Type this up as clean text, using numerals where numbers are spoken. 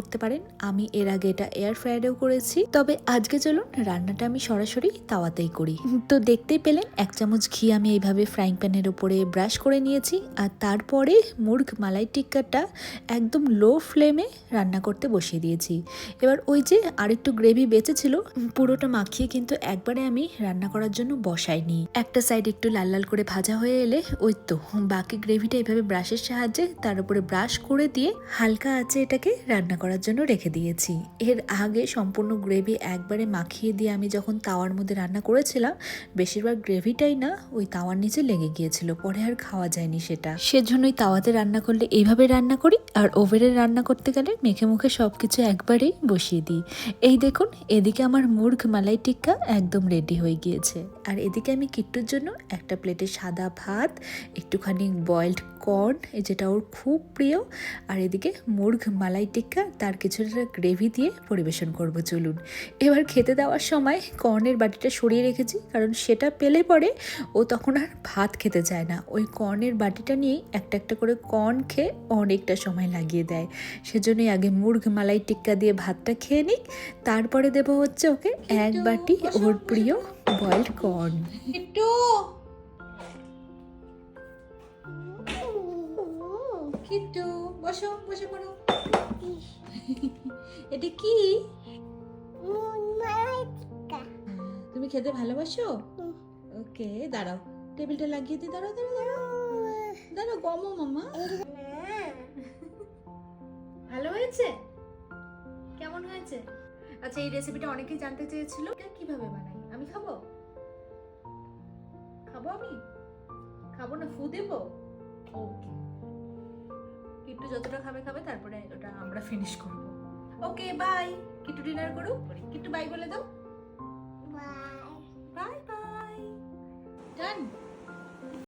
করতে পারেন। আমি এর আগে এটা এয়ার ফ্রায়ারেও করেছি, তবে আজকে চলুন রান্নাটা আমি সরাসরি তাওয়াতেই করি। তো দেখতেই পেলেন 1 চামচ ঘি আমি এইভাবে ফ্রাইং প্যানের উপরে ব্রাশ করে নিয়েছি, আর তারপরে মুরগ মালাই টিক্কাটা একদম লো ফ্লেমে রান্না করতে বসিয়ে দিয়েছি। এবার ওই যে আরেকটু গ্রেভি বেঁচে ছিল, পুরোটা মাখিয়ে কিন্তু একবারে আমি রান্না করার জন্য বসাইনি। একটা সাইড একটু লাল লাল করে ভাজা হয়ে এলে ওই তো বাকি গ্রেভিটা এইভাবে ব্রাশের সাহায্যে তার উপরে ব্রাশ করে দিয়ে হালকা আঁচে এটাকে রান্না করার জন্য রেখে দিয়েছি। এর আগে সম্পূর্ণ গ্রেভি একবারে মাখিয়ে দিয়ে আমি যখন তাওয়ার মধ্যে রান্না করেছিলাম, বেশিরভাগ গ্রেভিটাই না ওই তাওয়ার নিচে লেগে গিয়েছিল, পরে আর খাওয়া যায়নি সেটা। সেজন্যই তাওয়াতে রান্না করলে এইভাবে রান্না করি, আর ওভেনে রান্না করতে গেলে মেখে মুখে সবকিছু একবারেই বসিয়ে দিই। এই দেখুন এদিকে আমার মুরগ মালাই টিক্কা একদম রেডি হয়ে গিয়েছে, আর এদিকে আমি কিট্টুর জন্য একটা প্লেটে সাদা ভাত, একটুখানি বয়েলড কর্ন যেটা ওর খুব প্রিয়, আর এদিকে মুরগ মালাই টিক্কা তার কিছুটা গ্রেভি দিয়ে পরিবেশন করব। চলুন এবার খেতে দেওয়ার সময় কর্নের বাটিটা সরিয়ে রেখেছি, কারণ সেটা পেলে পরে ও তখন আর ভাত খেতে চায় না। ওই কর্নের বাটিটা নিয়েই একটা একটা করে কর্ন খেয়ে অনেকটা সময় লাগিয়ে দেয়। সেজন্যই আগে মুরগ মালাই টিক্কা দিয়ে ভাতটা খেয়ে নিক, তারপরে দেবো হচ্ছে ওকে এক বাটি ওর প্রিয় বয়েলড কর্ন। কিট্টু কিট্টু বসো, বসে পড়ো। এটা কি? তুমি খেতে ভালোবাসো? ওকে দাঁড়াও, টেবিলটা লাগিয়ে দিই। দাঁড়াও দাঁড়াও দাঁড়াও দাঁড়াও, গমো মামা। ভালো হয়েছে? কেমন হয়েছে? আচ্ছা, এই রেসিপিটা অনেকেই জানতে চেয়েছিল, এটা কিভাবে বানাই? আমি খাবো? খাবো? আমি খাবো না, ফু দেবো? ওকে, কিট্টু যতটা খাবে খাবে, তারপরে ওটা আমরা ফিনিশ করব। Okay bye. কিট্টু ডিনার করুক। কিট্টু বাই বলে দাও। Bye bye. ডান।